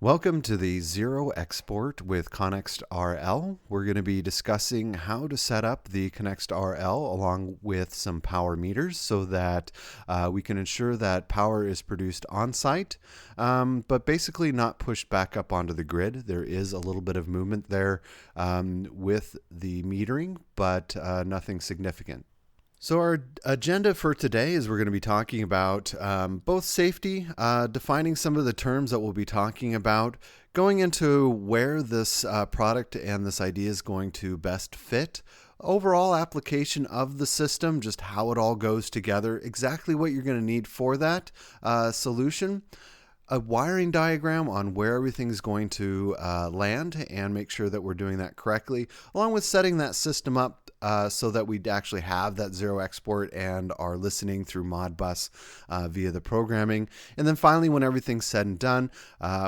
Welcome to the Zero Export with Conext RL. We're going to be discussing how to set up the Conext RL along with some power meters so that we can ensure that power is produced on site, but basically not pushed back up onto the grid. There is a little bit of movement there with the metering, but nothing significant. So our agenda for today is we're going to be talking about both safety, defining some of the terms that we'll be talking about, going into where this product and this idea is going to best fit, overall application of the system, just how it all goes together, exactly what you're going to need for that solution, a wiring diagram on where everything's going to land and make sure that we're doing that correctly, along with setting that system up so that we actually have that zero export and are listening through Modbus via the programming. And then finally, when everything's said and done,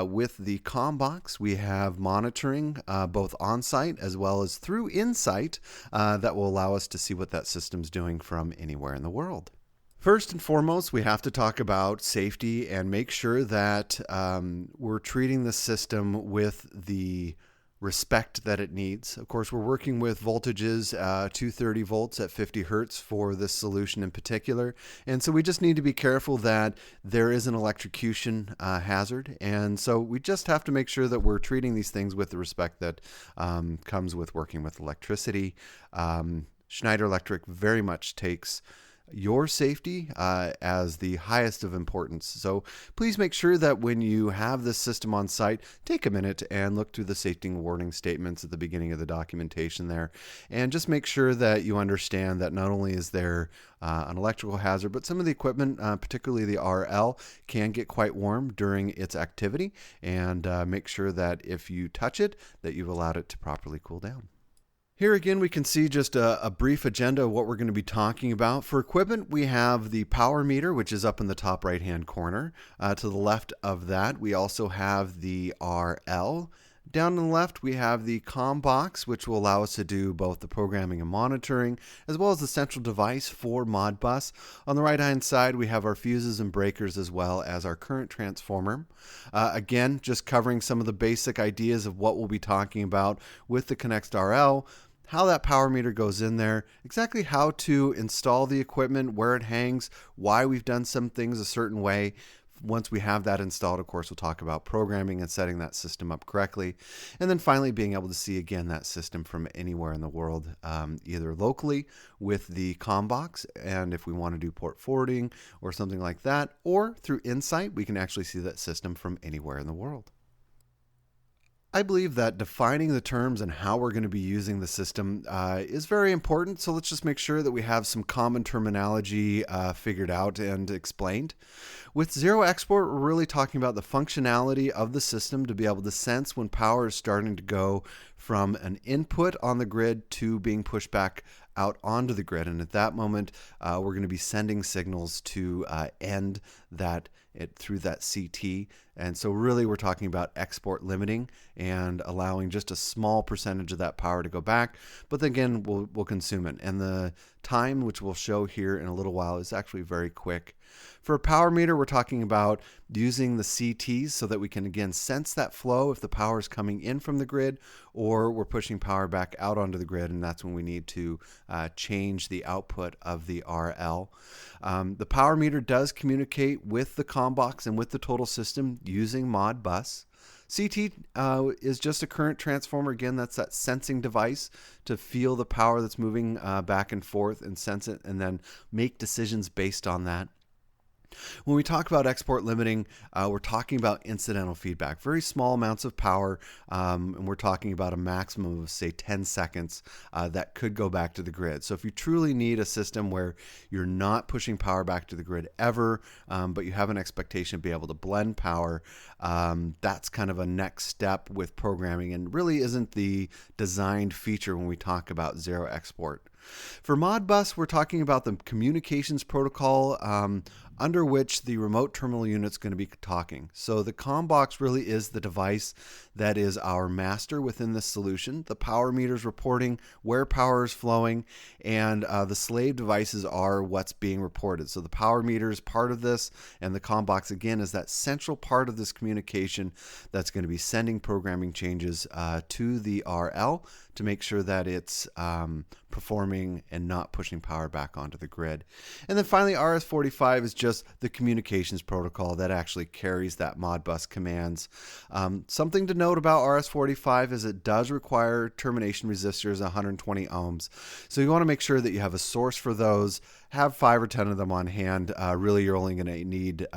with the Combox, we have monitoring both on-site as well as through Insight that will allow us to see what that system's doing from anywhere in the world. First and foremost, we have to talk about safety and make sure that we're treating the system with the respect that it needs. Of course, we're working with voltages 230 volts at 50 hertz for this solution in particular. And so we just need to be careful that there is an electrocution hazard. And so we just have to make sure that we're treating these things with the respect that comes with working with electricity. Schneider Electric very much takes your safety as the highest of importance. So please make sure that when you have this system on site, take a minute and look through the safety warning statements at the beginning of the documentation there, and just make sure that you understand that not only is there an electrical hazard, but some of the equipment, particularly the RL, can get quite warm during its activity, and make sure that if you touch it, that you've allowed it to properly cool down. Here again, we can see just a brief agenda of what we're going to be talking about. For equipment, we have the power meter, which is up in the top right-hand corner. To the left of that, we also have the RL. Down on the left, we have the Combox, which will allow us to do both the programming and monitoring, as well as the central device for Modbus. On the right-hand side, we have our fuses and breakers, as well as our current transformer. Again, just covering some of the basic ideas of what we'll be talking about with the Conext RL, how that power meter goes in there, exactly how to install the equipment, where it hangs, why we've done some things a certain way. Once we have that installed, of course, we'll talk about programming and setting that system up correctly. And then finally, being able to see, again, that system from anywhere in the world, either locally with the Combox, and if we want to do port forwarding or something like that, or through Insight, we can actually see that system from anywhere in the world. I believe that defining the terms and how we're going to be using the system is very important. So let's just make sure that we have some common terminology figured out and explained. With zero export, we're really talking about the functionality of the system to be able to sense when power is starting to go from an input on the grid to being pushed back out onto the grid. And at that moment, we're going to be sending signals to end that through that CT. And so really we're talking about export limiting and allowing just a small percentage of that power to go back, but then again we'll consume it. And the time, which we'll show here in a little while, is actually very quick. For a power meter, we're talking about using the CTs so that we can again sense that flow if the power is coming in from the grid or we're pushing power back out onto the grid, and that's when we need to change the output of the RL. The power meter does communicate with the Combox and with the total system using Modbus. CT is just a current transformer. Again, that's that sensing device to feel the power that's moving back and forth and sense it and then make decisions based on that. When we talk about export limiting, we're talking about incidental feedback, very small amounts of power, and we're talking about a maximum of, say, 10 seconds that could go back to the grid. So if you truly need a system where you're not pushing power back to the grid ever, but you have an expectation to be able to blend power, that's kind of a next step with programming and really isn't the designed feature when we talk about zero export. For Modbus, we're talking about the communications protocol under which the remote terminal unit is going to be talking. So the Combox really is the device that is our master within this solution. The power meter is reporting where power is flowing, and the slave devices are what's being reported. So the power meter is part of this, and the Combox, again, is that central part of this communication that's going to be sending programming changes to the RL to make sure that it's performing and not pushing power back onto the grid. And then finally, RS-45 is just the communications protocol that actually carries that Modbus commands. Something to note about RS-45 is it does require termination resistors 120 ohms. So you want to make sure that you have a source for those. Have 5 or 10 of them on hand. Really, you're only going to need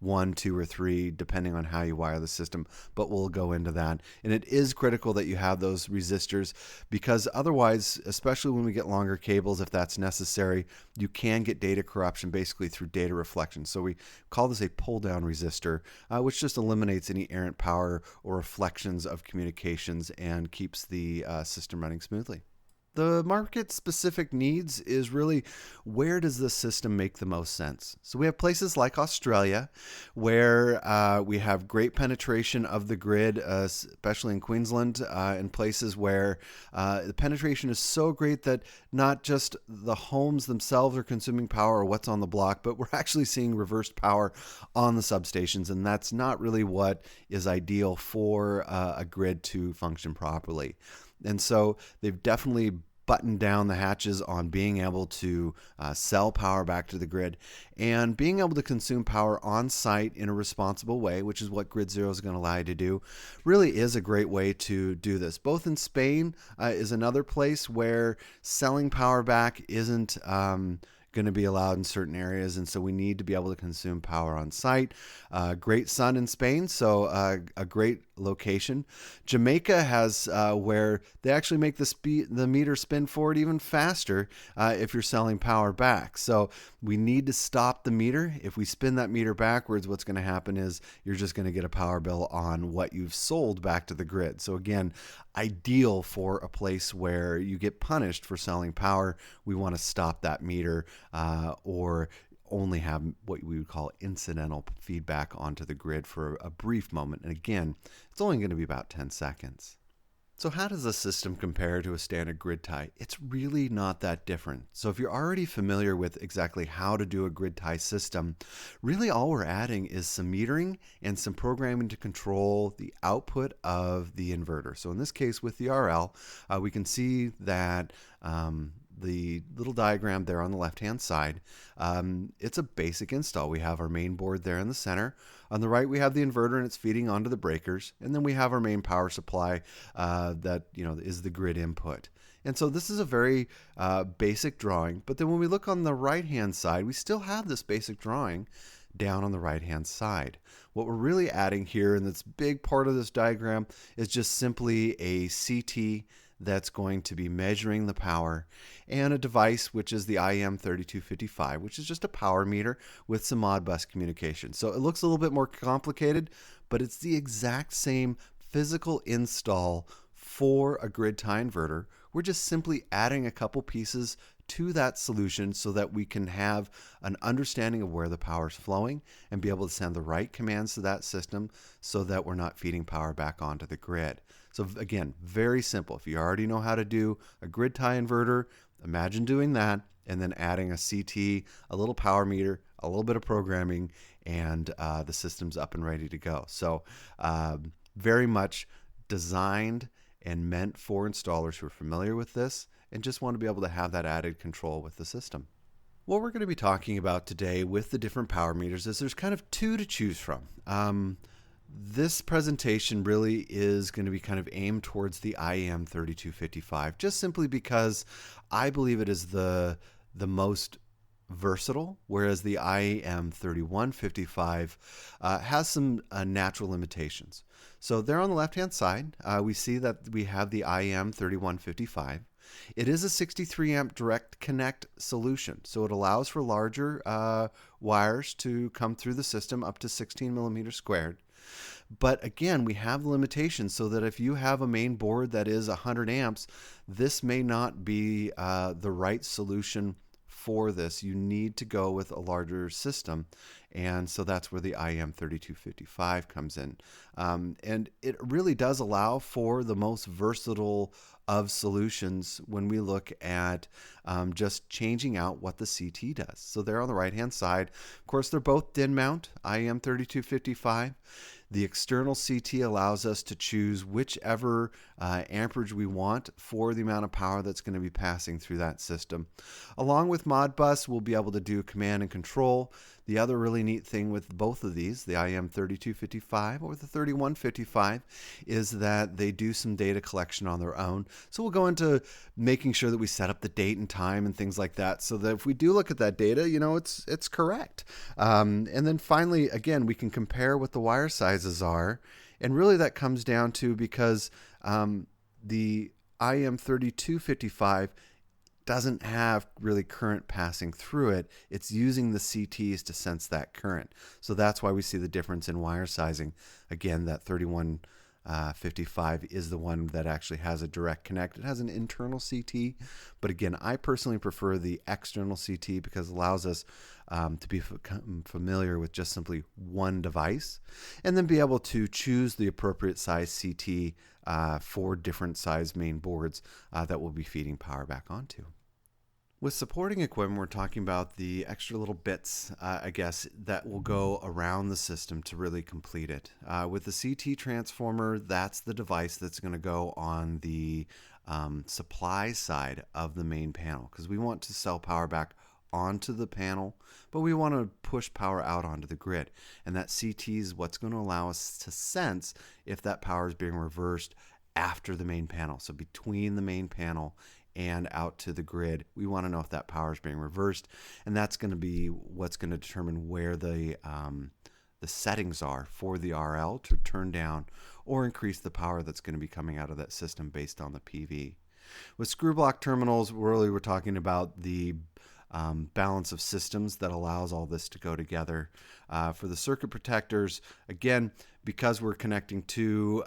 1, 2, or 3, depending on how you wire the system, but we'll go into that. And it is critical that you have those resistors, because otherwise, especially when we get longer cables, if that's necessary, you can get data corruption basically through data reflection. So we call this a pull-down resistor, which just eliminates any errant power or reflections of communications and keeps the system running smoothly. The market-specific needs is really, where does this system make the most sense? So we have places like Australia where we have great penetration of the grid, especially in Queensland, and places where the penetration is so great that not just the homes themselves are consuming power or what's on the block, but we're actually seeing reversed power on the substations, and that's not really what is ideal for a grid to function properly. And so they've definitely buttoned down the hatches on being able to sell power back to the grid and being able to consume power on site in a responsible way, which is what Grid Zero is going to allow you to do, really is a great way to do this. Both in Spain is another place where selling power back isn't going to be allowed in certain areas, and so we need to be able to consume power on site. Great sun in Spain, so a great location. Jamaica has where they actually make the meter spin forward even faster if you're selling power back. So we need to stop the meter. If we spin that meter backwards, what's going to happen is you're just going to get a power bill on what you've sold back to the grid. So again, ideal for a place where you get punished for selling power. We want to stop that meter or only have what we would call incidental feedback onto the grid for a brief moment. And again, it's only going to be about 10 seconds. So how does the system compare to a standard grid tie? It's really not that different. So if you're already familiar with exactly how to do a grid tie system, really all we're adding is some metering and some programming to control the output of the inverter. So in this case with the RL, we can see that the little diagram there on the left-hand side, it's a basic install. We have our main board there in the center. On the right, we have the inverter and it's feeding onto the breakers. And then we have our main power supply that is the grid input. And so this is a very basic drawing. But then when we look on the right-hand side, we still have this basic drawing down on the right-hand side. What we're really adding here, and this big part of this diagram, is just simply a CT that's going to be measuring the power, and a device which is the IM3255, which is just a power meter with some Modbus communication. So it looks a little bit more complicated, but it's the exact same physical install for a grid tie inverter. We're just simply adding a couple pieces to that solution so that we can have an understanding of where the power is flowing and be able to send the right commands to that system so that we're not feeding power back onto the grid. So again, very simple. If you already know how to do a grid tie inverter, imagine doing that and then adding a CT, a little power meter, a little bit of programming, and the system's up and ready to go. So very much designed and meant for installers who are familiar with this and just want to be able to have that added control with the system. What we're going to be talking about today with the different power meters is there's kind of two to choose from. This presentation really is going to be kind of aimed towards the IM3255, just simply because I believe it is the most versatile, whereas the IM3155 has some natural limitations. So there on the left-hand side, we see that we have the IM3155. It is a 63 amp direct connect solution, so it allows for larger wires to come through the system up to 16 millimeters squared. But again, we have limitations so that if you have a main board that is 100 amps, this may not be the right solution for this, you need to go with a larger system. And so that's where the IM3255 comes in. And it really does allow for the most versatile of solutions when we look at just changing out what the CT does. So there on the right-hand side, of course, they're both DIN mount, IM3255. The external CT allows us to choose whichever amperage we want for the amount of power that's going to be passing through that system. Along with Modbus, we'll be able to do command and control. The other really neat thing with both of these, the IM3255 or the 3155, is that they do some data collection on their own. So we'll go into making sure that we set up the date and time and things like that, so that if we do look at that data, you know, it's correct. And then finally, again, we can compare what the wire sizes are. And really that comes down to because the IM3255 doesn't have really current passing through it. It's using the CTs to sense that current. So that's why we see the difference in wire sizing. Again, that 3155 is the one that actually has a direct connect. It has an internal CT, but again, I personally prefer the external CT because it allows us to be familiar with just simply one device and then be able to choose the appropriate size CT for different size main boards that we'll be feeding power back onto. With supporting equipment, we're talking about the extra little bits, I guess, that will go around the system to really complete it. With the CT transformer, that's the device that's going to go on the supply side of the main panel, because we want to sell power back onto the panel, but we want to push power out onto the grid. And that CT is what's going to allow us to sense if that power is being reversed after the main panel. So between the main panel and out to the grid, we want to know if that power is being reversed, and that's going to be what's going to determine where the settings are for the RL to turn down or increase the power that's going to be coming out of that system based on the PV. With screw block terminals, really we're talking about the balance of systems that allows all this to go together. For the circuit protectors, again, because we're connecting two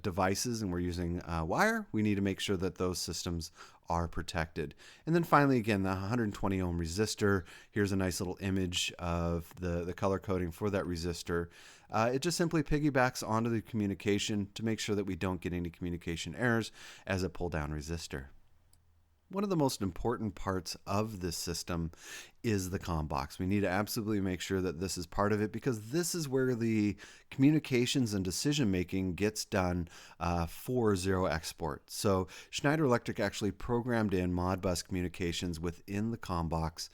devices and we're using wire, we need to make sure that those systems are protected. And then finally, again, the 120 ohm resistor. Here's a nice little image of the color coding for that resistor. It just simply piggybacks onto the communication to make sure that we don't get any communication errors as a pull down resistor. One of the most important parts of this system is the Combox. We need to absolutely make sure that this is part of it, because this is where the communications and decision making gets done for zero export. So Schneider Electric actually programmed in Modbus communications within the Combox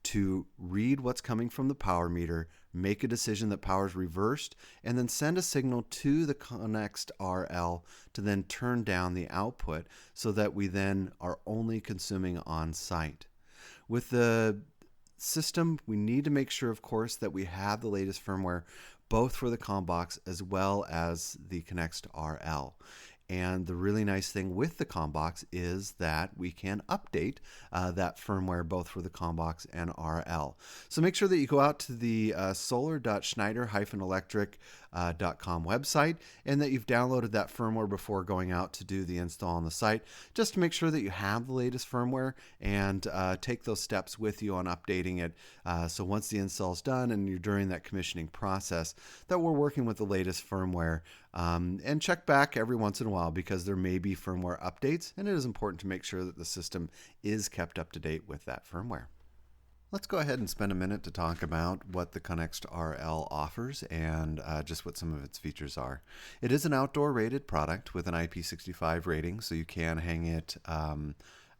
to read what's coming from the power meter, make a decision that power is reversed, and then send a signal to the Conext RL to then turn down the output so that we then are only consuming on site. With the system, we need to make sure, of course, that we have the latest firmware both for the Combox as well as the Conext RL. And the really nice thing with the Combox is that we can update that firmware both for the Combox and RL. So make sure that you go out to the solar.schneider-electric.com website and that you've downloaded that firmware before going out to do the install on the site, just to make sure that you have the latest firmware and take those steps with you on updating it. So once the install is done and you're during that commissioning process, that we're working with the latest firmware. And check back every once in a while, because there may be firmware updates, and it is important to make sure that the system is kept up to date with that firmware. Let's go ahead and spend a minute to talk about what the Conext RL offers and just what some of its features are. It is an outdoor rated product with an IP65 rating, so you can hang it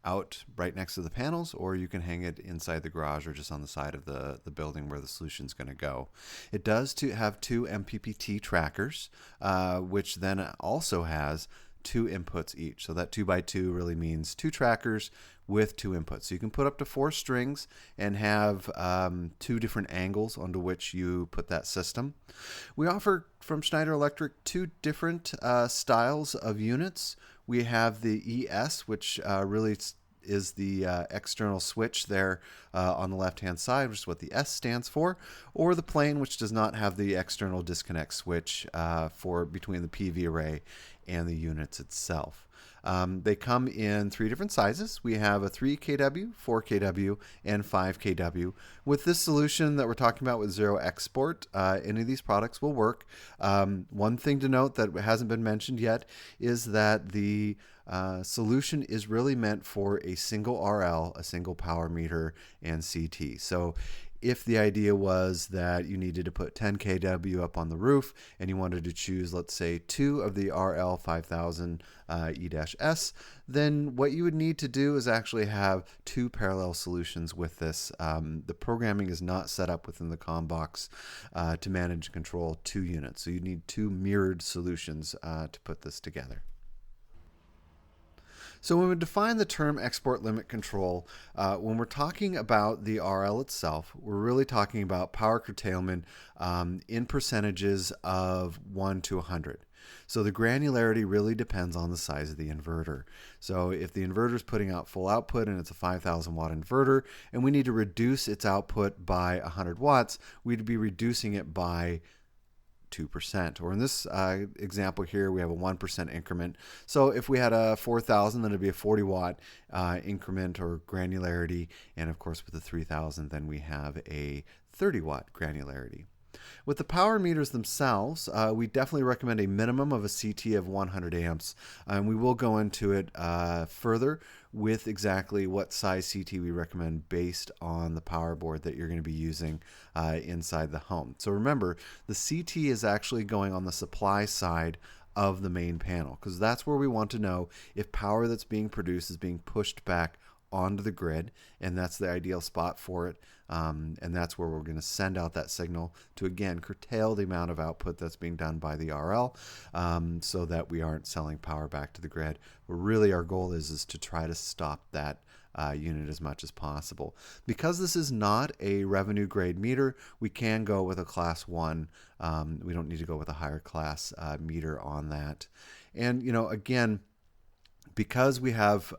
out right next to the panels, or you can hang it inside the garage or just on the side of the building where the solution is going to go. It does have two MPPT trackers, which then also has two inputs each. So that 2x2 really means two trackers with two inputs. So you can put up to 4 strings and have 2 different angles onto which you put that system. We offer from Schneider Electric 2 different styles of units. We have the ES, which really is the external switch there on the left-hand side, which is what the S stands for, or the plain, which does not have the external disconnect switch for between the PV array and the units itself. They come in 3 different sizes. We have a 3 kW, 4 kW, and 5 kW. With this solution that we're talking about with zero export, any of these products will work. One thing to note that hasn't been mentioned yet is that the solution is really meant for a single RL, a single power meter, and CT. So if the idea was that you needed to put 10 kW up on the roof and you wanted to choose, let's say, 2 of the RL 5000 E-S, then what you would need to do is actually have 2 parallel solutions with this. The programming is not set up within the Combox to manage and control 2 units. So you need 2 mirrored solutions to put this together. So when we define the term export limit control, when we're talking about the RL itself, we're really talking about power curtailment in percentages of 1 to 100. So the granularity really depends on the size of the inverter. So if the inverter is putting out full output and it's a 5,000 watt inverter and we need to reduce its output by 100 watts, we'd be reducing it by 2%. Or in this example here, we have a 1% increment. So if we had a 4,000, then it'd be a 40 watt increment or granularity. And of course, with the 3,000, then we have a 30 watt granularity. With the power meters themselves, we definitely recommend a minimum of a CT of 100 amps. And we will go into it further with exactly what size CT we recommend based on the power board that you're going to be using inside the home. So remember, the CT is actually going on the supply side of the main panel because that's where we want to know if power that's being produced is being pushed back onto the grid, and that's the ideal spot for it. And that's where we're going to send out that signal to, again, curtail the amount of output that's being done by the RL so that we aren't selling power back to the grid. But really our goal is to try to stop that unit as much as possible. Because this is not a revenue grade meter, we can go with a class 1. We don't need to go with a higher class meter on that. And, you know, again, because we have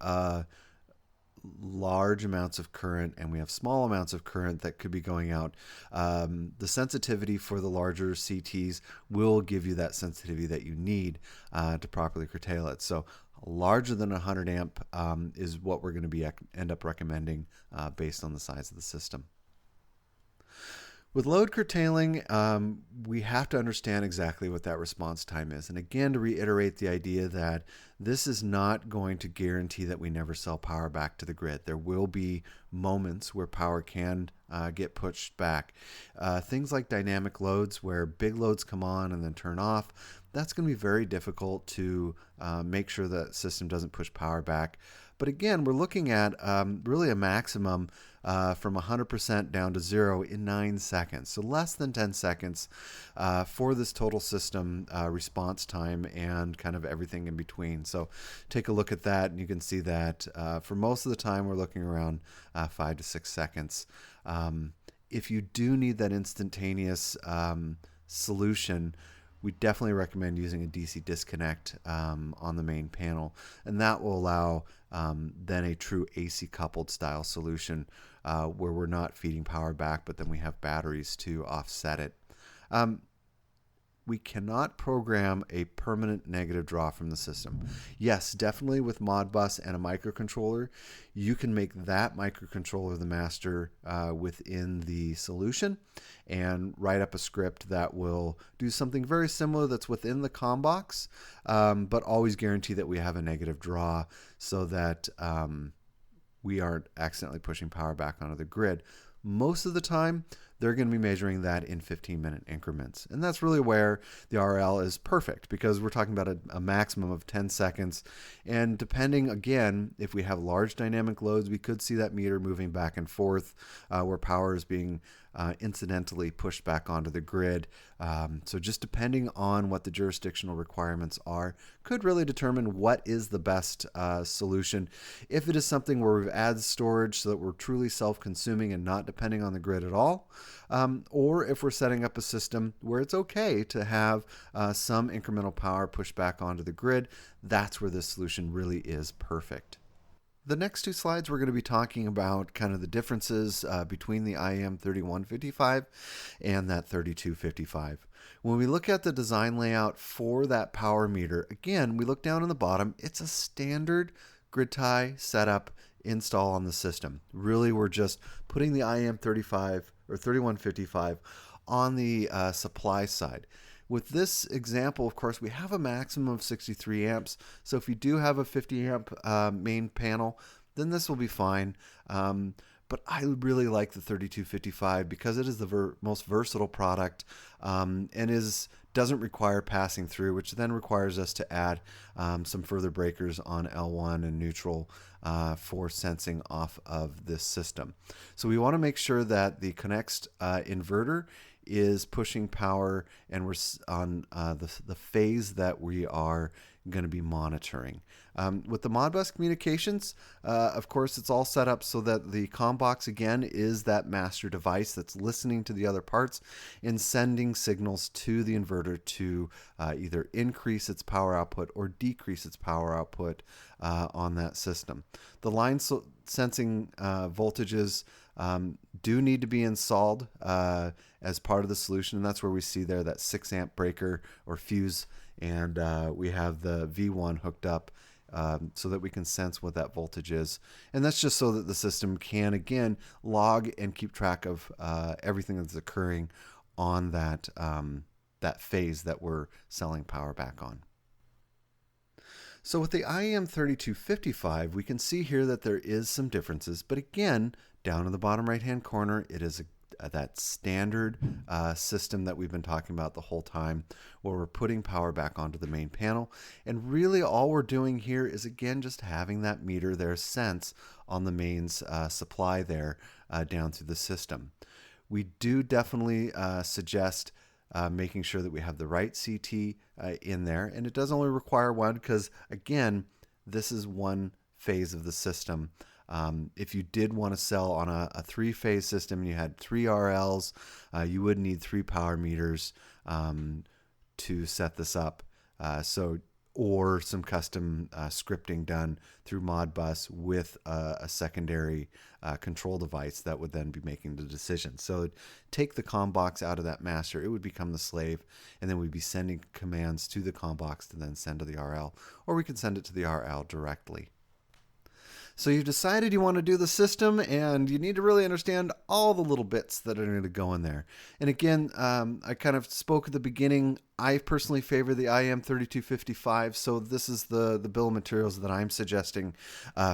large amounts of current and we have small amounts of current that could be going out, the sensitivity for the larger CTs will give you that sensitivity that you need to properly curtail it. So larger than 100 amp is what we're going to be end up recommending based on the size of the system. With load curtailing, we have to understand exactly what that response time is. And again, to reiterate the idea that this is not going to guarantee that we never sell power back to the grid. There will be moments where power can get pushed back. Things like dynamic loads where big loads come on and then turn off, that's going to be very difficult to make sure that system doesn't push power back. But again, we're looking at really a maximum from 100% down to 0 in 9 seconds. So less than 10 seconds for this total system response time and kind of everything in between. So take a look at that and you can see that for most of the time we're looking around 5 to 6 seconds. If you do need that instantaneous solution, we definitely recommend using a DC disconnect on the main panel, and that will allow then a true AC coupled style solution where we're not feeding power back, but then we have batteries to offset it. We cannot program a permanent negative draw from the system. Yes, definitely with Modbus and a microcontroller, you can make that microcontroller the master within the solution and write up a script that will do something very similar that's within the Combox, but always guarantee that we have a negative draw so that we aren't accidentally pushing power back onto the grid. Most of the time, they're going to be measuring that in 15-minute increments. And that's really where the RL is perfect because we're talking about a maximum of 10 seconds. And depending, again, if we have large dynamic loads, we could see that meter moving back and forth where power is being incidentally pushed back onto the grid. So just depending on what the jurisdictional requirements are could really determine what is the best solution. If it is something where we've added storage so that we're truly self-consuming and not depending on the grid at all, or if we're setting up a system where it's okay to have some incremental power pushed back onto the grid, that's where this solution really is perfect. The next two slides, we're going to be talking about kind of the differences between the IEM 3155 and that 3255. When we look at the design layout for that power meter, again, we look down on the bottom, it's a standard grid tie setup install on the system. Really, we're just putting the IEM 35 or 3155 on the supply side. With this example, of course, we have a maximum of 63 amps. So if you do have a 50 amp main panel, then this will be fine. But I really like the 3255 because it is the most versatile product and doesn't require passing through, which then requires us to add some further breakers on L1 and neutral for sensing off of this system. So we want to make sure that the Conext inverter is pushing power and we're on the phase that we are going to be monitoring. With the Modbus communications, of course, it's all set up so that the Combox, again, is that master device that's listening to the other parts and sending signals to the inverter to either increase its power output or decrease its power output on that system. The line sensing voltages do need to be installed as part of the solution, and that's where we see there that 6 amp breaker or fuse, and we have the V1 hooked up so that we can sense what that voltage is. And that's just so that the system can, again, log and keep track of everything that's occurring on that, that phase that we're selling power back on. So with the IEM 3255, we can see here that there is some differences, but again, down in the bottom right-hand corner, it is that standard system that we've been talking about the whole time, where we're putting power back onto the main panel. And really all we're doing here is, again, just having that meter there sense on the mains supply there down through the system. We do definitely suggest making sure that we have the right CT in there. And it does only require one because, again, this is one phase of the system. If you did want to sell on a three-phase system and you had 3 RLs, you would need 3 power meters to set this up. Or some custom scripting done through Modbus with a secondary control device that would then be making the decision. So take the Combox out of that master, it would become the slave, and then we'd be sending commands to the Combox to then send to the RL, or we can send it to the RL directly. So you've decided you want to do the system, and you need to really understand all the little bits that are going to go in there. And again, I kind of spoke at the beginning. I personally favor the IEM 3255, so this is the bill of materials that I'm suggesting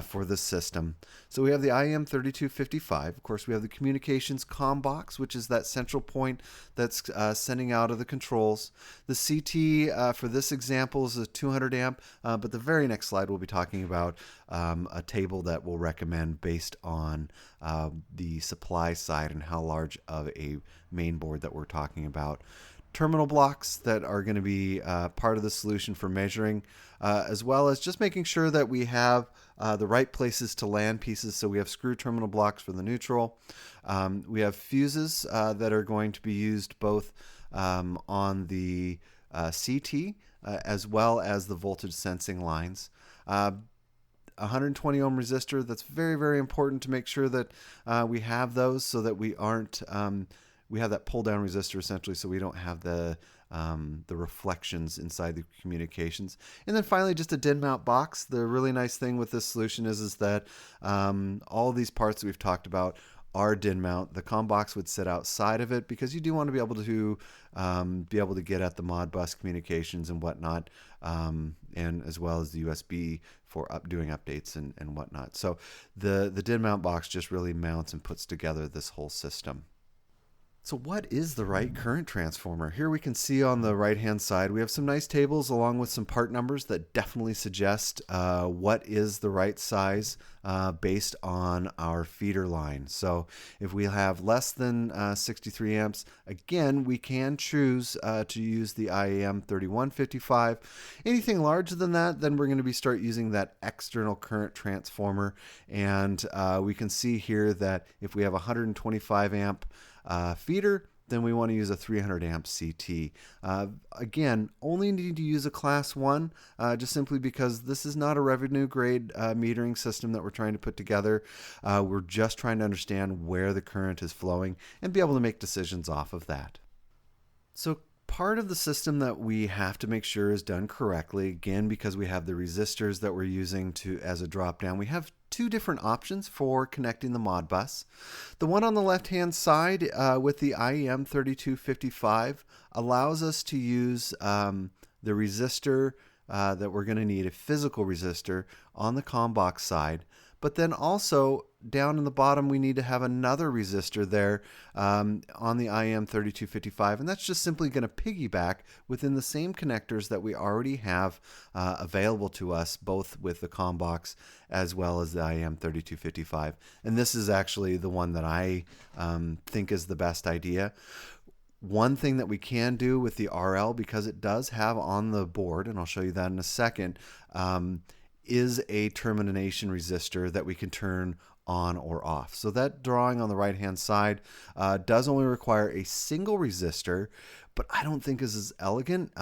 for this system. So we have the IEM 3255. Of course, we have the communications Combox, which is that central point that's sending out of the controls. The CT for this example is a 200 amp, but the very next slide we'll be talking about a table that we'll recommend based on the supply side and how large of a main board that we're talking about. Terminal blocks that are going to be part of the solution for measuring, as well as just making sure that we have the right places to land pieces. So we have screw terminal blocks for the neutral. We have fuses that are going to be used both on the CT as well as the voltage sensing lines. 120 ohm resistor, that's very, very important to make sure that we have those so that we aren't we have that pull down resistor essentially, so we don't have the reflections inside the communications. And then finally, just a DIN mount box. The really nice thing with this solution is that all of these parts that we've talked about are DIN mount. The Combox would sit outside of it because you do want to be able to get at the Modbus communications and whatnot, and as well as the USB for doing updates and whatnot. So the DIN mount box just really mounts and puts together this whole system. So what is the right current transformer? Here we can see on the right hand side we have some nice tables along with some part numbers that definitely suggest what is the right size based on our feeder line. So if we have less than 63 amps, again we can choose to use the IEM 3155. Anything larger than that, then we're going to be start using that external current transformer, and we can see here that if we have 125 amp feeder, then we want to use a 300 amp CT. Again, only need to use a class 1, just simply because this is not a revenue grade metering system that we're trying to put together. We're just trying to understand where the current is flowing and be able to make decisions off of that. So part of the system that we have to make sure is done correctly, again, because we have the resistors that we're using as a drop down, we have two different options for connecting the Modbus. The one on the left hand side with the IEM 3255 allows us to use the resistor that we're going to need, a physical resistor on the Combox side. But then also down in the bottom, we need to have another resistor there on the IM 3255, and that's just simply going to piggyback within the same connectors that we already have available to us, both with the Combox as well as the IM 3255. And this is actually the one that I think is the best idea. One thing that we can do with the RL, because it does have on the board, and I'll show you that in a second, is a termination resistor that we can turn on or off. So that drawing on the right hand side does only require a single resistor, but I don't think is as elegant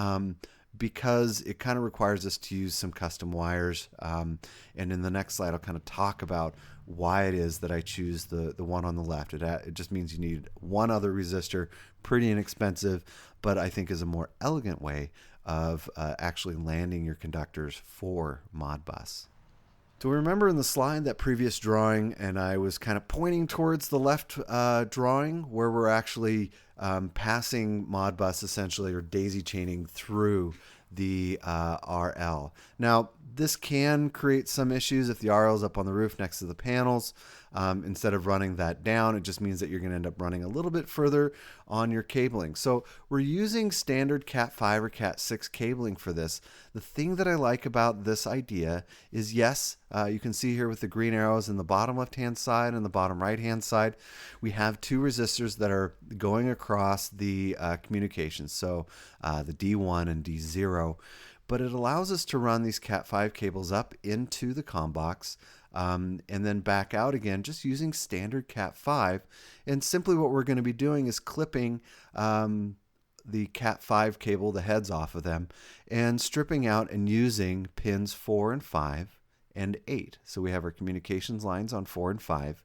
because it kind of requires us to use some custom wires. And in the next slide, I'll kind of talk about why it is that I choose the one on the left. It just means you need one other resistor, pretty inexpensive, but I think is a more elegant way of actually landing your conductors for Modbus. So remember in the slide, that previous drawing, and I was kind of pointing towards the left drawing where we're actually passing Modbus essentially, or daisy chaining through the RL. Now, this can create some issues if the RL is up on the roof next to the panels. Instead of running that down, it just means that you're going to end up running a little bit further on your cabling. So we're using standard Cat 5 or Cat 6 cabling for this. The thing that I like about this idea is, yes, you can see here with the green arrows in the bottom left-hand side and the bottom right-hand side, we have two resistors that are going across the communications, so the D1 and D0. But it allows us to run these Cat 5 cables up into the Combox and then back out again just using standard Cat 5. And simply what we're going to be doing is clipping the Cat 5 cable, the heads off of them, and stripping out and using pins 4 and 5 and 8. So we have our communications lines on 4 and 5,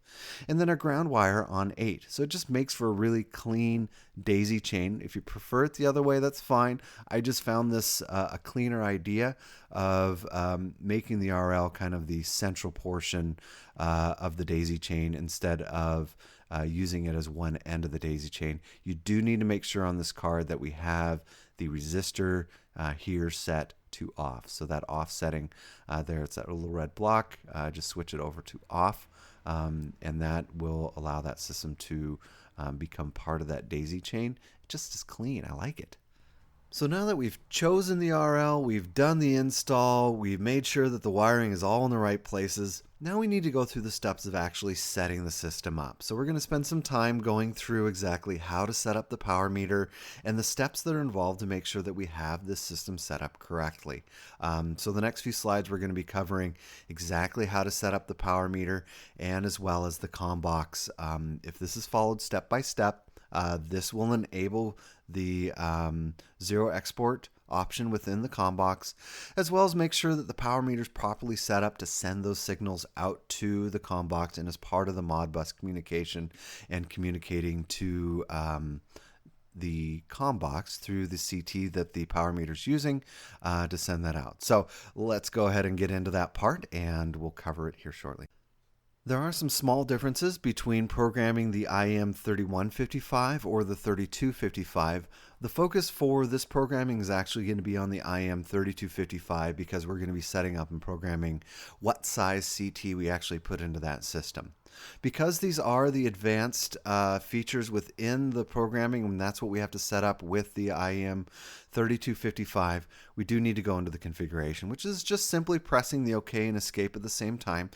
and then our ground wire on 8. So it just makes for a really clean daisy chain. If you prefer it the other way, that's fine. I just found this a cleaner idea of making the RL kind of the central portion of the daisy chain instead of using it as one end of the daisy chain. You do need to make sure on this card that we have the resistor here set to off. So that off setting there, it's that little red block. Just switch it over to off, and that will allow that system to become part of that daisy chain. It just is clean. I like it. So now that we've chosen the RL, we've done the install, we've made sure that the wiring is all in the right places, now we need to go through the steps of actually setting the system up. So we're going to spend some time going through exactly how to set up the power meter and the steps that are involved to make sure that we have this system set up correctly. So the next few slides we're going to be covering exactly how to set up the power meter and as well as the Combox. If this is followed step by step, this will enable the zero export option within the Combox, as well as make sure that the power meter is properly set up to send those signals out to the Combox and as part of the Modbus communication and communicating to the Combox through the CT that the power meter is using to send that out. So let's go ahead and get into that part, and we'll cover it here shortly. There are some small differences between programming the IM 3155 or the 3255. The focus for this programming is actually going to be on the IM 3255 because we're going to be setting up and programming what size CT we actually put into that system. Because these are the advanced features within the programming, and that's what we have to set up with the IM 3255, we do need to go into the configuration, which is just simply pressing the OK and escape at the same time,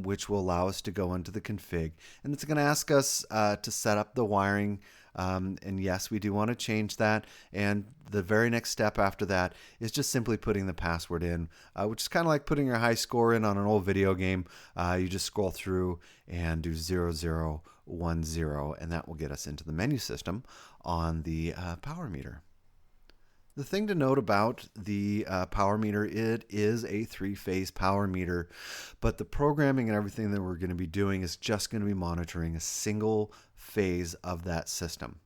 which will allow us to go into the config. And it's going to ask us to set up the wiring. And yes, we do want to change that. And the very next step after that is just simply putting the password in, which is kind of like putting your high score in on an old video game. You just scroll through and do 00 10, and that will get us into the menu system on the power meter. The thing to note about the power meter, it is a 3-phase power meter, but the programming and everything that we're going to be doing is just going to be monitoring a single phase of that system.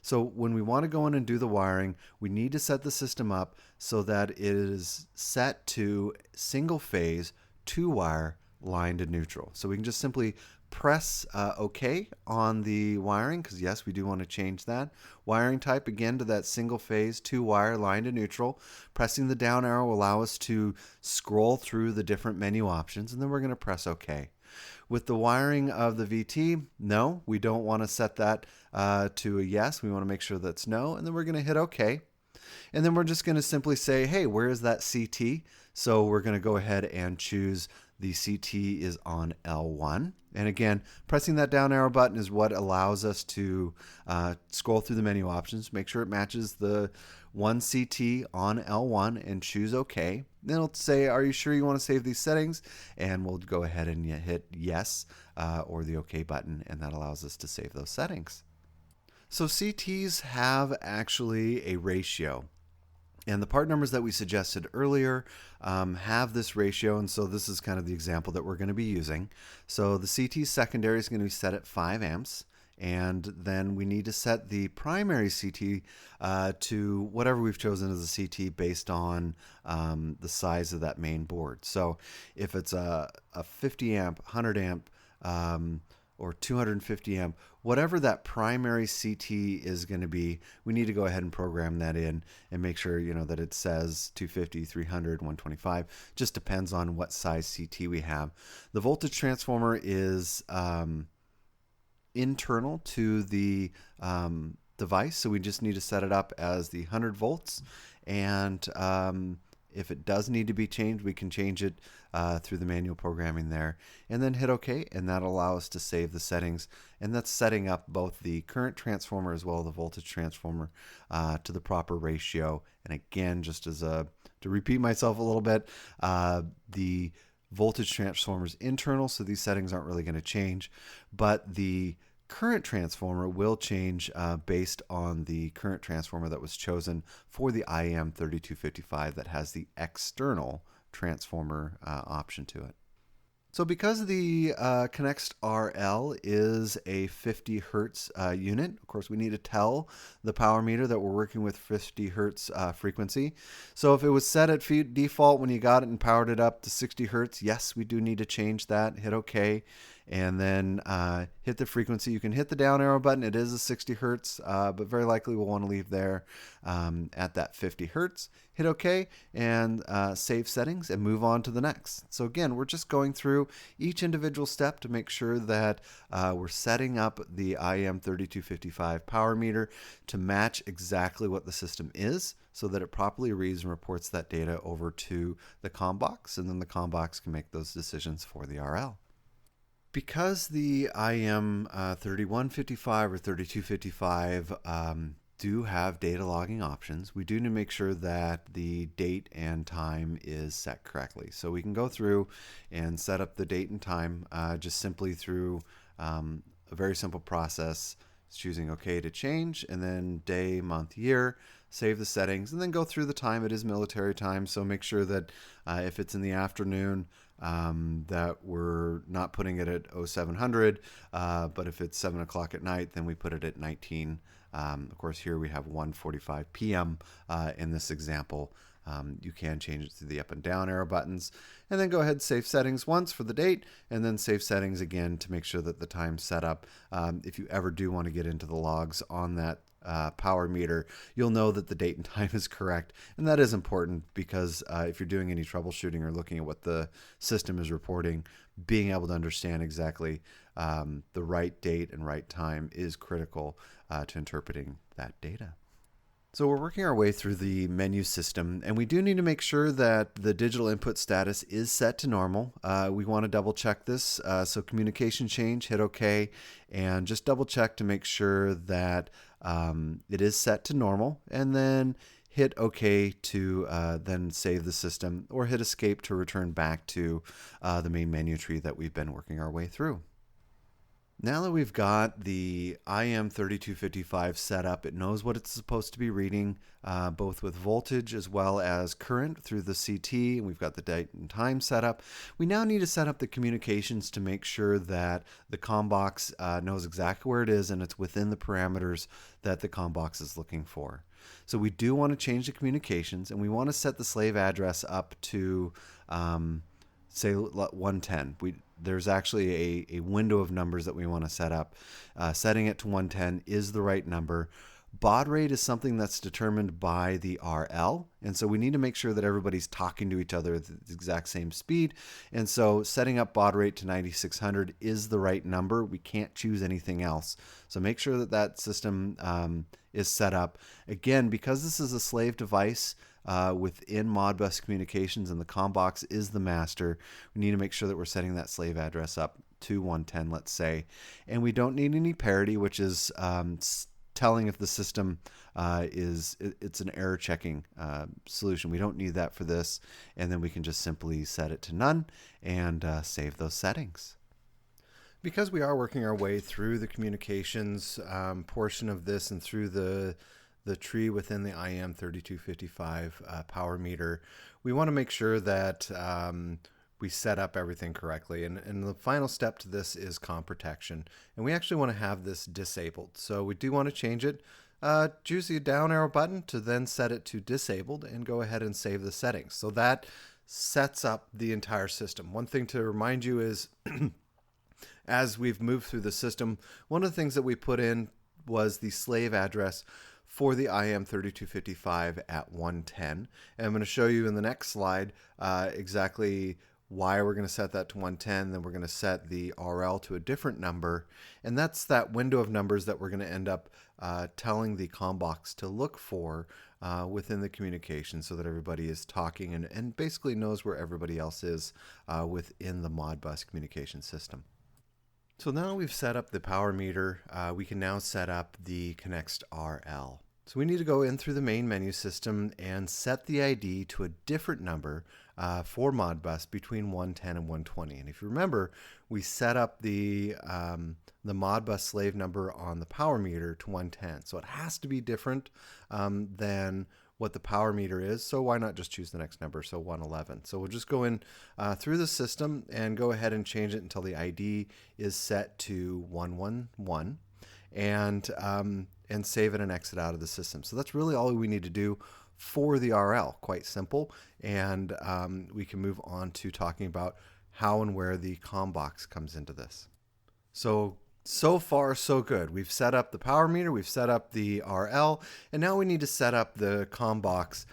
So when we want to go in and do the wiring, we need to set the system up so that it is set to single phase 2-wire line to neutral. So we can just simply press OK on the wiring, because yes, we do want to change that wiring type again to that single phase 2-wire line to neutral. Pressing the down arrow will allow us to scroll through the different menu options, and then we're going to press OK. With the wiring of the VT, no, we don't want to set that to a yes. We want to make sure that's no, and then we're going to hit OK. And then we're just going to simply say, hey, where is that CT? So we're going to go ahead and choose the CT is on L1. And again, pressing that down arrow button is what allows us to scroll through the menu options, make sure it matches the one CT on L1, and choose OK. Then it'll say, are you sure you want to save these settings? And we'll go ahead and hit yes or the OK button, and that allows us to save those settings. So CTs have actually a ratio. And the part numbers that we suggested earlier have this ratio, and so this is kind of the example that we're going to be using. So the CT secondary is going to be set at 5 amps, and then we need to set the primary CT to whatever we've chosen as a CT based on the size of that main board. So if it's a 50 amp, 100 amp, or 250 amp, whatever that primary CT is going to be, we need to go ahead and program that in and make sure, that it says 250, 300, 125. Just depends on what size CT we have. The voltage transformer is internal to the device, so we just need to set it up as the 100 volts. And if it does need to be changed, we can change it through the manual programming there, and then hit OK, and that'll allow us to save the settings. And that's setting up both the current transformer as well as the voltage transformer to the proper ratio. And again, just as to repeat myself a little bit, the voltage transformer is internal, so these settings aren't really going to change, but the current transformer will change based on the current transformer that was chosen for the IM3255 that has the external transformer option to it. So because the Conext RL is a 50 hertz unit, of course we need to tell the power meter that we're working with 50 hertz frequency. So if it was set at default when you got it and powered it up to 60 hertz, yes, we do need to change that. Hit OK, and then hit the frequency. You can hit the down arrow button. It is a 60 hertz, but very likely we'll want to leave there at that 50 hertz. Hit OK, and save settings, and move on to the next. So again, we're just going through each individual step to make sure that we're setting up the IM3255 power meter to match exactly what the system is, so that it properly reads and reports that data over to the Combox, and then the Combox can make those decisions for the RL. Because the IM3155 or 3255 do have data logging options, we do need to make sure that the date and time is set correctly. So we can go through and set up the date and time just simply through a very simple process. It's choosing OK to change, and then day, month, year, save the settings, and then go through the time. It is military time, so make sure that if it's in the afternoon, that we're not putting it at 0700, but if it's 7 o'clock at night, then we put it at 19. Of course, here we have 1:45 p.m. In this example. You can change it through the up and down arrow buttons, and then go ahead and save settings once for the date, and then save settings again to make sure that the time's set up. If you ever do want to get into the logs on that power meter, you'll know that the date and time is correct, and that is important because if you're doing any troubleshooting or looking at what the system is reporting, being able to understand exactly the right date and right time is critical to interpreting that data. So we're working our way through the menu system, and we do need to make sure that the digital input status is set to normal. We want to double check this. So communication change, hit OK, and just double check to make sure that it is set to normal, and then hit OK to then save the system, or hit escape to return back to the main menu tree that we've been working our way through. Now that we've got the IM3255 set up, it knows what it's supposed to be reading, both with voltage as well as current through the CT, and we've got the date and time set up. We now need to set up the communications to make sure that the Combox knows exactly where it is and it's within the parameters that the Combox is looking for. So we do want to change the communications, and we want to set the slave address up to say 110. There's actually a window of numbers that we want to set up. Setting it to 110 is the right number. Baud rate is something that's determined by the RL, and so we need to make sure that everybody's talking to each other at the exact same speed. And so setting up baud rate to 9600 is the right number. We can't choose anything else. So make sure that that system is set up. Again, because this is a slave device, within Modbus communications and the Combox is the master, we need to make sure that we're setting that slave address up to 110, let's say. And we don't need any parity, which is telling if the system it's an error checking solution. We don't need that for this, and then we can just simply set it to none and save those settings. Because we are working our way through the communications portion of this and through the tree within the IM3255 power meter, we want to make sure that we set up everything correctly. And the final step to this is COM protection. And we actually want to have this disabled. So we do want to change it. Choose the down arrow button to then set it to disabled and go ahead and save the settings. So that sets up the entire system. One thing to remind you is as we've moved through the system, one of the things that we put in was the slave address for the IM3255 at 110. And I'm going to show you in the next slide exactly why we're going to set that to 110. Then we're going to set the RL to a different number. And that's that window of numbers that we're going to end up telling the Combox to look for within the communication, so that everybody is talking and basically knows where everybody else is within the Modbus communication system. So now we've set up the power meter, we can now set up the Conext RL. So we need to go in through the main menu system and set the ID to a different number for Modbus between 110 and 120. And if you remember, we set up the Modbus slave number on the power meter to 110. So it has to be different than what the power meter is, so why not just choose the next number, so 111. So we'll just go in through the system and go ahead and change it until the ID is set to 111 and save it and exit out of the system. So that's really all we need to do for the RL, quite simple, and we can move on to talking about how and where the Combox comes into this. So far, so good. We've set up the power meter, we've set up the RL, and now we need to set up the Combox,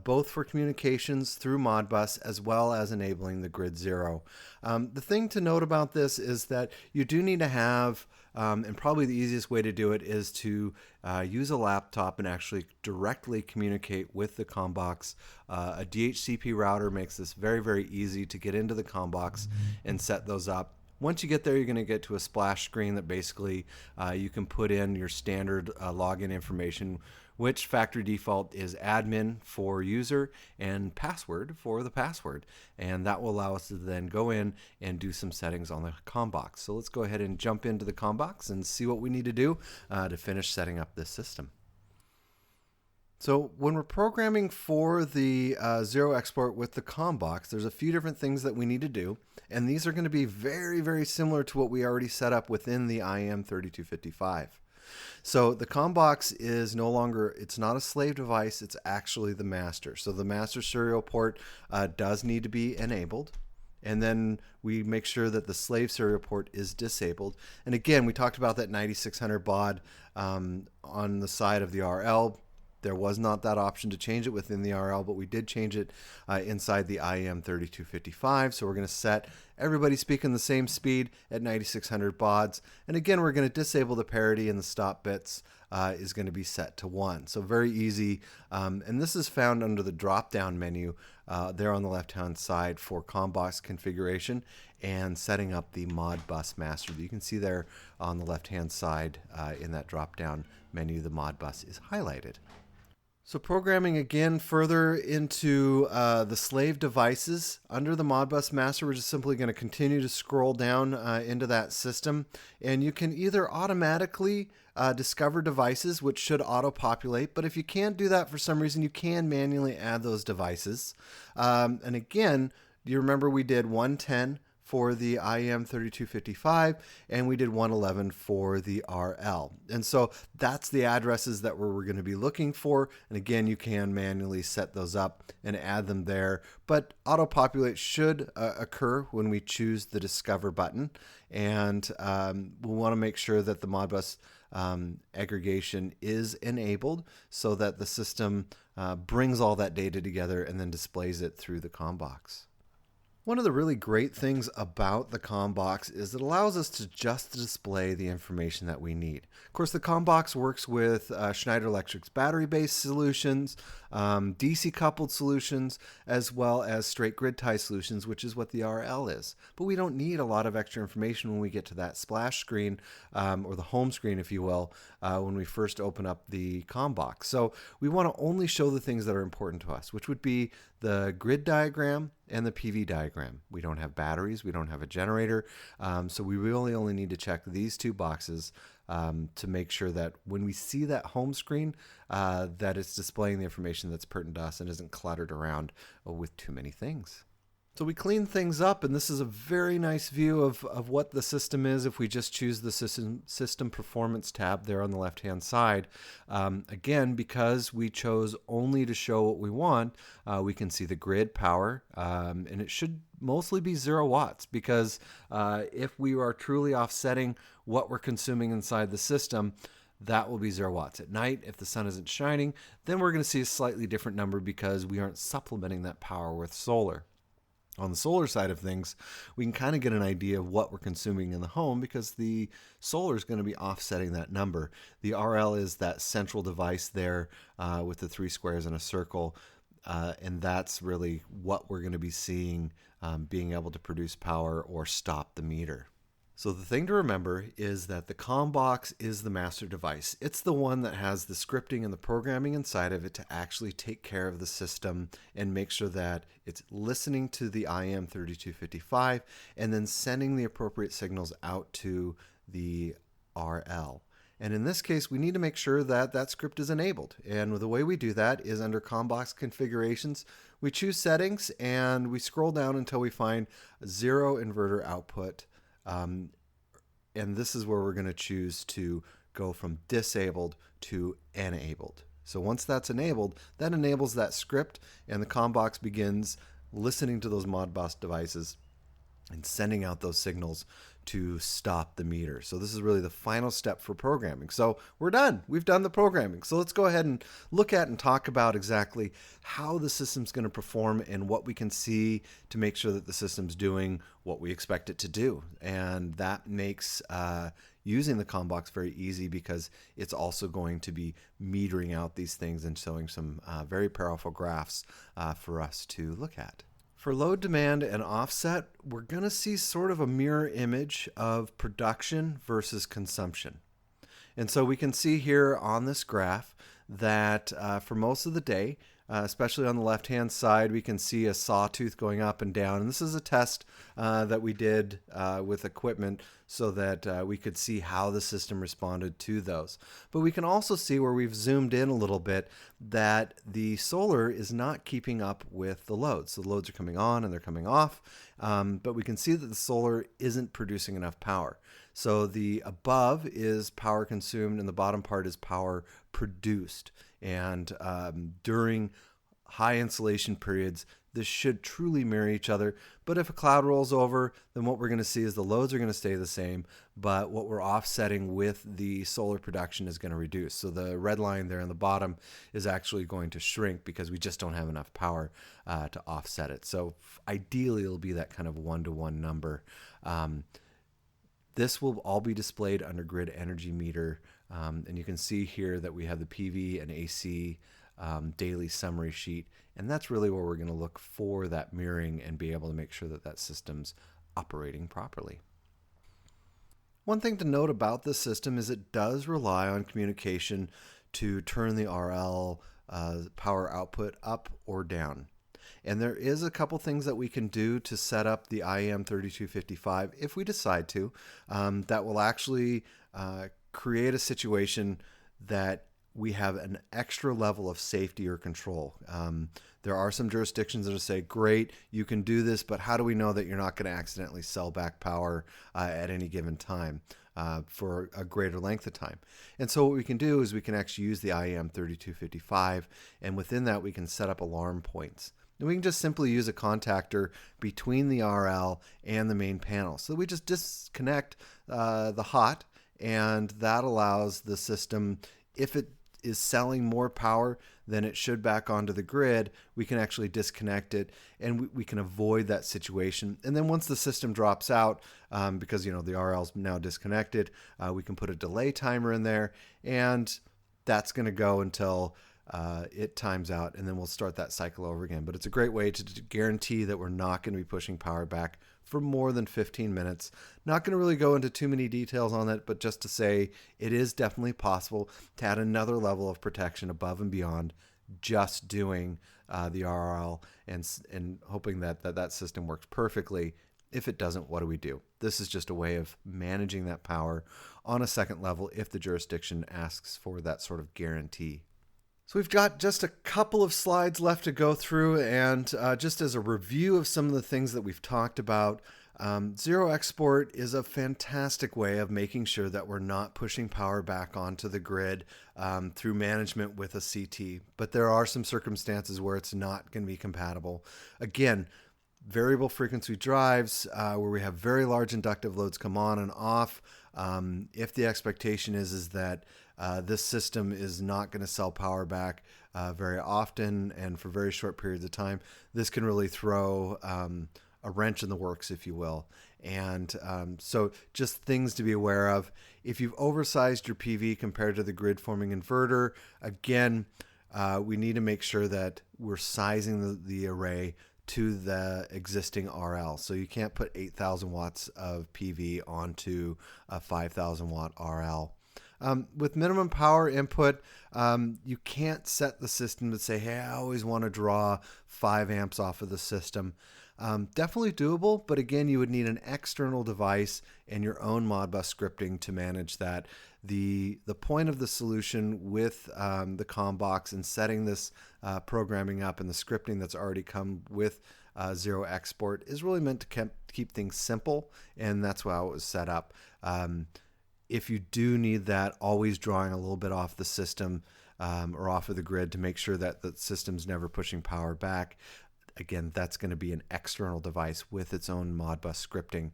both for communications through Modbus as well as enabling the Grid Zero. The thing to note about this is that you do need to have, and probably the easiest way to do it is to use a laptop and actually directly communicate with the Combox. A DHCP router makes this very, very easy to get into the Combox and set those up. Once you get there, you're going to get to a splash screen that basically you can put in your standard login information, which factory default is admin for user and password for the password. And that will allow us to then go in and do some settings on the Combox. So let's go ahead and jump into the Combox and see what we need to do to finish setting up this system. So when we're programming for the Zero export with the Combox, there's a few different things that we need to do, and these are going to be very, very similar to what we already set up within the IM3255. So the Combox is no longer, it's not a slave device, it's actually the master. So the master serial port does need to be enabled. And then we make sure that the slave serial port is disabled. And again, we talked about that 9600 baud on the side of the RL. There was not that option to change it within the RL, but we did change it inside the IM3255. So we're going to set everybody speaking the same speed at 9600 bauds. And again, we're going to disable the parity, and the stop bits is going to be set to 1. So very easy. And this is found under the drop-down menu there on the left-hand side for Combox configuration and setting up the Modbus master. You can see there on the left-hand side in that drop-down menu, the Modbus is highlighted. So programming again further into the slave devices under the Modbus master, we're just simply going to continue to scroll down into that system, and you can either automatically discover devices, which should auto-populate, but if you can't do that for some reason, you can manually add those devices. And again, you remember we did 110 for the IM 3255 and we did 111 for the RL. And so that's the addresses that we're going to be looking for. And again, you can manually set those up and add them there, but auto-populate should occur when we choose the Discover button. And we'll want to make sure that the Modbus aggregation is enabled so that the system brings all that data together and then displays it through the Combox. One of the really great things about the Combox is it allows us to just display the information that we need. Of course, the Combox works with Schneider Electric's battery-based solutions, DC-coupled solutions, as well as straight grid tie solutions, which is what the RL is. But we don't need a lot of extra information when we get to that splash screen, or the home screen, if you will, when we first open up the Combox. So we want to only show the things that are important to us, which would be the grid diagram and the PV diagram. We don't have batteries, we don't have a generator, so we really only need to check these two boxes to make sure that when we see that home screen, that it's displaying the information that's pertinent to us and isn't cluttered around with too many things. So we clean things up, and this is a very nice view of what the system is if we just choose the system Performance tab there on the left-hand side. Again, because we chose only to show what we want, we can see the grid power, and it should mostly be 0 watts because if we are truly offsetting what we're consuming inside the system, that will be 0 watts. At night, if the sun isn't shining, then we're going to see a slightly different number because we aren't supplementing that power with solar. On the solar side of things, we can kind of get an idea of what we're consuming in the home because the solar is going to be offsetting that number. The RL is that central device there with the 3 squares in a circle, and that's really what we're going to be seeing being able to produce power or stop the meter. So the thing to remember is that the Combox is the master device. It's the one that has the scripting and the programming inside of it to actually take care of the system and make sure that it's listening to the IM 3255 and then sending the appropriate signals out to the RL. And in this case, we need to make sure that that script is enabled. And the way we do that is under Combox configurations. We choose settings and we scroll down until we find 0 inverter output. And this is where we're going to choose to go from disabled to enabled. So once that's enabled, that enables that script and the Combox begins listening to those Modbus devices and sending out those signals to stop the meter. So this is really the final step for programming. So we're done. We've done the programming. So let's go ahead and look at and talk about exactly how the system's going to perform and what we can see to make sure that the system's doing what we expect it to do. And that makes using the Combox very easy because it's also going to be metering out these things and showing some very powerful graphs for us to look at. For load demand and offset, we're going to see sort of a mirror image of production versus consumption. And so we can see here on this graph that for most of the day, especially on the left-hand side, we can see a sawtooth going up and down. And this is a test that we did with equipment so that we could see how the system responded to those. But we can also see where we've zoomed in a little bit that the solar is not keeping up with the loads. So the loads are coming on and they're coming off, but we can see that the solar isn't producing enough power. So the above is power consumed and the bottom part is power produced. And during high insolation periods, this should truly mirror each other. But if a cloud rolls over, then what we're going to see is the loads are going to stay the same, but what we're offsetting with the solar production is going to reduce. So the red line there on the bottom is actually going to shrink because we just don't have enough power to offset it. So ideally, it'll be that kind of 1-to-1 number. This will all be displayed under grid energy meter. And you can see here that we have the PV and AC daily summary sheet. And that's really where we're going to look for that mirroring and be able to make sure that that system's operating properly. One thing to note about this system is it does rely on communication to turn the RL power output up or down. And there is a couple things that we can do to set up the IM3255 if we decide to, that will actually create a situation that we have an extra level of safety or control. There are some jurisdictions that will say, great, you can do this, but how do we know that you're not going to accidentally sell back power at any given time for a greater length of time? And so what we can do is we can actually use the IM3255, and within that we can set up alarm points. And we can just simply use a contactor between the RL and the main panel. So we just disconnect the hot, and that allows the system, if it is selling more power than it should back onto the grid, we can actually disconnect it, and we can avoid that situation. And then once the system drops out, because the RL is now disconnected, we can put a delay timer in there, and that's going to go until it times out, and then we'll start that cycle over again. But it's a great way to guarantee that we're not going to be pushing power back for more than 15 minutes. Not going to really go into too many details on that, but just to say it is definitely possible to add another level of protection above and beyond just doing the RL and hoping that system works perfectly. If it doesn't, what do we do? This is just a way of managing that power on a second level if the jurisdiction asks for that sort of guarantee. So we've got just a couple of slides left to go through, and just as a review of some of the things that we've talked about, zero export is a fantastic way of making sure that we're not pushing power back onto the grid through management with a CT. But there are some circumstances where it's not going to be compatible. Again, variable frequency drives where we have very large inductive loads come on and off. If the expectation is that this system is not going to sell power back very often and for very short periods of time, this can really throw a wrench in the works, if you will. And so just things to be aware of. If you've oversized your PV compared to the grid forming inverter, again, we need to make sure that we're sizing the array to the existing RL. So you can't put 8,000 watts of PV onto a 5,000 watt RL. With minimum power input, you can't set the system to say, hey, I always want to draw 5 amps off of the system. Definitely doable, but again, you would need an external device and your own Modbus scripting to manage that. The point of the solution with the Combox and setting this programming up and the scripting that's already come with zero export is really meant to keep things simple, and that's how it was set up. If you do need that, always drawing a little bit off the system or off of the grid to make sure that the system's never pushing power back. Again, that's going to be an external device with its own Modbus scripting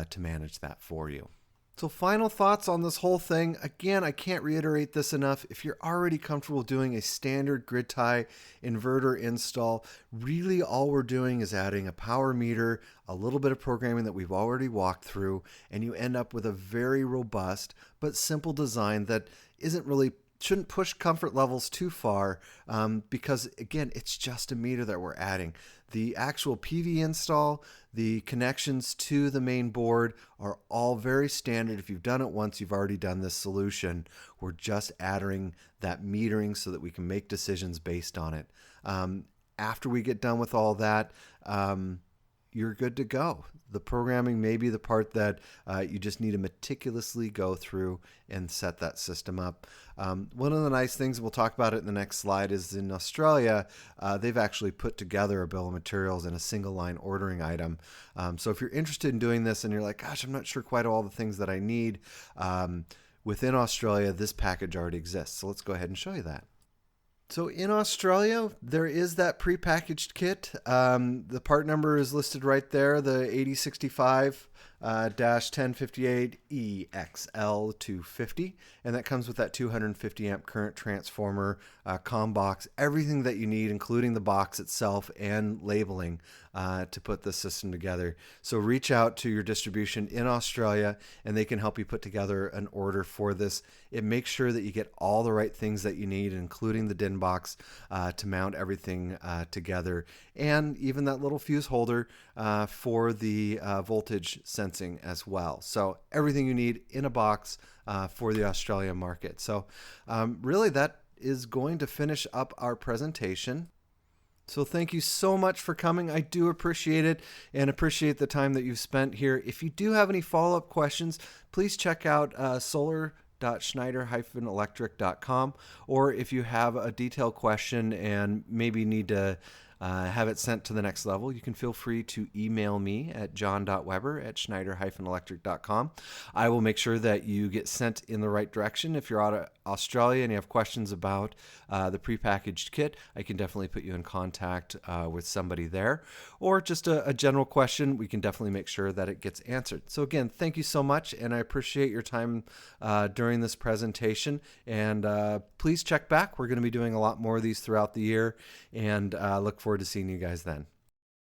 to manage that for you. So final thoughts on this whole thing. Again, I can't reiterate this enough. If you're already comfortable doing a standard grid tie inverter install, really all we're doing is adding a power meter, a little bit of programming that we've already walked through, and you end up with a very robust but simple design that shouldn't push comfort levels too far because, again, it's just a meter that we're adding. The actual PV install, the connections to the main board are all very standard. If you've done it once, you've already done this solution. We're just adding that metering so that we can make decisions based on it. After we get done with all that, you're good to go. The programming may be the part that you just need to meticulously go through and set that system up. One of the nice things, we'll talk about it in the next slide, is in Australia, they've actually put together a bill of materials in a single line ordering item. So if you're interested in doing this and you're like, gosh, I'm not sure quite all the things that I need, within Australia, this package already exists. So let's go ahead and show you that. So in Australia, there is that prepackaged kit. The part number is listed right there, the 8065-1058EXL250, and that comes with that 250 amp current transformer, Combox, everything that you need, including the box itself and labeling to put the system together. So reach out to your distribution in Australia, and they can help you put together an order for this. It makes sure that you get all the right things that you need, including the DIN box to mount everything together, and even that little fuse holder for the voltage sensing as well. So everything you need in a box for the Australian market. So really that is going to finish up our presentation. So thank you so much for coming. I do appreciate it and appreciate the time that you've spent here. If you do have any follow-up questions, please check out solar.schneider-electric.com, or if you have a detailed question and maybe need to have it sent to the next level, you can feel free to email me at john.weber@schneider-electric.com. I will make sure that you get sent in the right direction. If you're out of Australia and you have questions about the prepackaged kit, I can definitely put you in contact with somebody there. Or just a general question, we can definitely make sure that it gets answered. So again, thank you so much, and I appreciate your time during this presentation. And please check back. We're going to be doing a lot more of these throughout the year, and look forward to seeing you guys then.